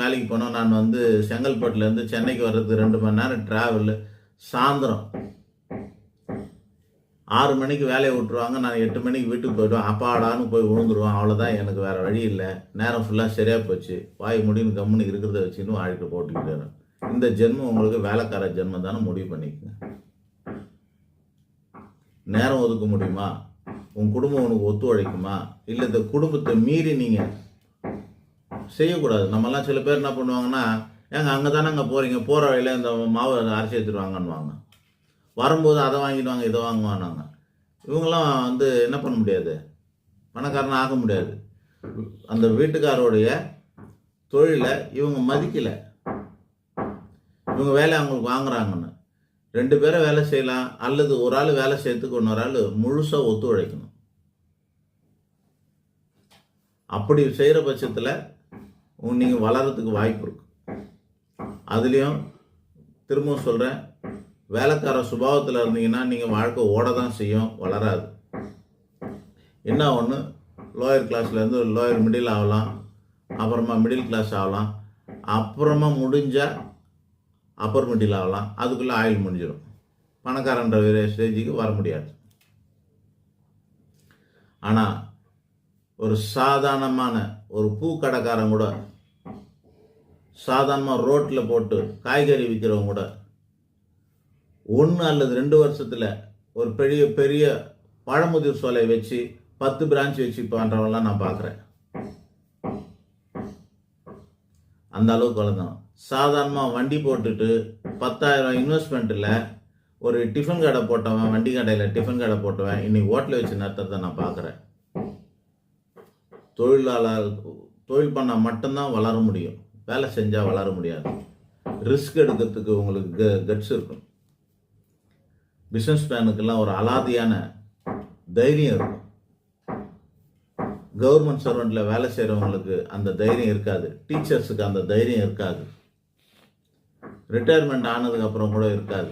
வேலைக்கு போனோம். நான் வந்து செங்கல்பட்டுலேருந்து சென்னைக்கு வர்றதுக்கு 2 மணி நேரம் ட்ராவலு. சாயந்தரம் 6 மணிக்கு வேலையை விட்டுருவாங்க. நான் 8 மணிக்கு வீட்டுக்கு போய்டுவேன். அப்பாடான்னு போய் விழுந்துருவேன். அவ்வளோதான், எனக்கு வேறு வழி இல்லை. நேரம் ஃபுல்லாக சரியாக போச்சு. வாய் முடின்னு கம்முன்னு இருக்கிறத வச்சுன்னு வாழ்க்கை போட்டுக்கிட்டு. இந்த ஜென்மம் உங்களுக்கு வேலைக்கார ஜென்மம் தானே, முடிவு பண்ணிக்கங்க. நேரம் ஒதுக்க முடியுமா? உன் குடும்பம் உனக்கு ஒத்துழைக்குமா? இல்லை இந்த குடும்பத்தை மீறி நீங்கள் செய்யக்கூடாது. நம்மலாம் சில பேர் என்ன பண்ணுவாங்கன்னா, ஏங்க அங்கே தானே அங்கே போகிறீங்க, போகிற வழியில் இந்த மாவு அரைச்சி எடுத்துருவாங்கன்னுவாங்க. வரும்போது அதை வாங்கிடுவாங்க, இதை வாங்குவானாங்க. இவங்கெல்லாம் வந்து என்ன பண்ண முடியாது, பணக்காரன் ஆக முடியாது. அந்த வீட்டுக்காரோடைய தொழிலை இவங்க மதிக்கலை. இவங்க வேலை அவங்களுக்கு வாங்குறாங்கன்னு 2 பேரை வேலை செய்யலாம், அல்லது ஒரு ஆள் வேலை செய்யறதுக்கு இன்னொரு ஆள் முழுசாக ஒத்துழைக்கணும். அப்படி செய்கிற பட்சத்தில் நீங்கள் வளர்கிறதுக்கு வாய்ப்பு இருக்கு. அதுலேயும் திரும்பவும் சொல்கிறேன், வேலைக்கார சுபாவத்தில் இருந்தீங்கன்னா நீங்கள் வாழ்க்கை ஓட தான் செய்யும், வளராது. என்ன ஒன்று, லோயர் கிளாஸ்லேருந்து லோயர் மிடில் ஆகலாம், அப்புறமா மிடில் கிளாஸ் ஆகலாம், அப்புறமா முடிஞ்சால் அப்பர் மிடில் ஆகலாம். அதுக்குள்ளே ஆயில் முடிஞ்சிடும். பணக்காரன்ற ஸ்டேஜுக்கு வர முடியாது. ஆனால் ஒரு சாதாரணமான ஒரு பூக்கடைக்காரன் கூட, சாதாரணமாக ரோட்டில் போட்டு காய்கறி விற்கிறவங்க கூட 1 அல்லது 2 வருஷத்தில் ஒரு பெரிய பெரிய பழமுதிர் சோலை வச்சு 10 பிரான்ச் வச்சு பண்ணுறவங்களாம் நான் பார்க்குறேன். அந்த அளவுக்கு வளர்ந்தோம். சாதாரணமாக வண்டி போட்டுட்டு 10,000 இன்வெஸ்ட்மெண்ட்டில் ஒரு டிஃபன் கடை போட்டவன், வண்டி கடையில் டிஃபன் கடை போட்டவன் இன்னைக்கு ஹோட்டல் வச்சு நடத்துறதை நான் பார்க்குறேன். தொழில் பண்ணால் மட்டும்தான் வளர முடியும், வேலை செஞ்சால் வளர முடியாது. ரிஸ்க் எடுக்கிறதுக்கு உங்களுக்கு கட்ஸ் இருக்கும். பிஸ்னஸ் மேனுக்கெல்லாம் ஒரு அலாதியான தைரியம் இருக்கும். கவர்மெண்ட் சர்வெண்ட்டில் வேலை செய்கிறவங்களுக்கு அந்த தைரியம் இருக்காது. டீச்சர்ஸுக்கு அந்த தைரியம் இருக்காது. ரிட்டையர்மெண்ட் ஆனதுக்கப்புறம் கூட இருக்காது.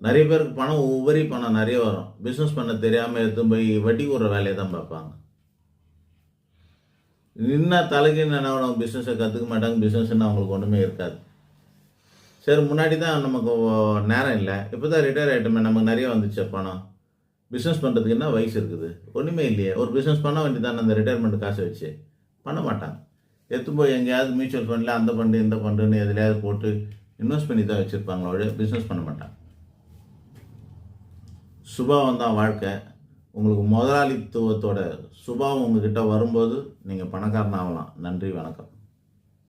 நிறைய பேருக்கு பணம், உபரி பணம் நிறைய வரும். பிஸ்னஸ் பண்ண தெரியாமல் எடுத்து போய் வட்டி கூடுற வேலையை தான் பார்ப்பாங்க. இன்னும் தலைக்கு என்ன பிஸ்னஸை கற்றுக்க மாட்டாங்க. பிஸ்னஸ்ன்னு அவங்களுக்கு ஒன்றுமே இருக்காது. சரி, முன்னாடி தான் நமக்கு நேரம் இல்லை, இப்போ தான் ரிட்டையர் ஆகிட்டோமே, நமக்கு நிறைய வந்துச்சு பணம். பிஸ்னஸ் பண்ணுறதுக்கு என்ன வயசு இருக்குது? ஒன்றுமே இல்லையே. ஒரு பிஸ்னஸ் பண்ண வேண்டியதானே அந்த ரிட்டையர்மெண்ட் காசை வச்சு. பண்ண மாட்டாங்க. எடுத்து போய் எங்கேயாவது மியூச்சுவல் ஃபண்டில் அந்த ஃபண்டு இந்த ஃபண்டுன்னு எதுலையாவது போட்டு இன்வெஸ்ட் பண்ணி தான் வச்சுருப்பாங்களோட பிஸ்னஸ் பண்ண மாட்டாங்க. சுபாவம் தான் வாழ்க்கை. உங்களுக்கு முதலாளித்துவத்தோட சுபாவம் உங்ககிட்ட வரும்போது நீங்கள் பணக்காரன் ஆகலாம். நன்றி, வணக்கம்.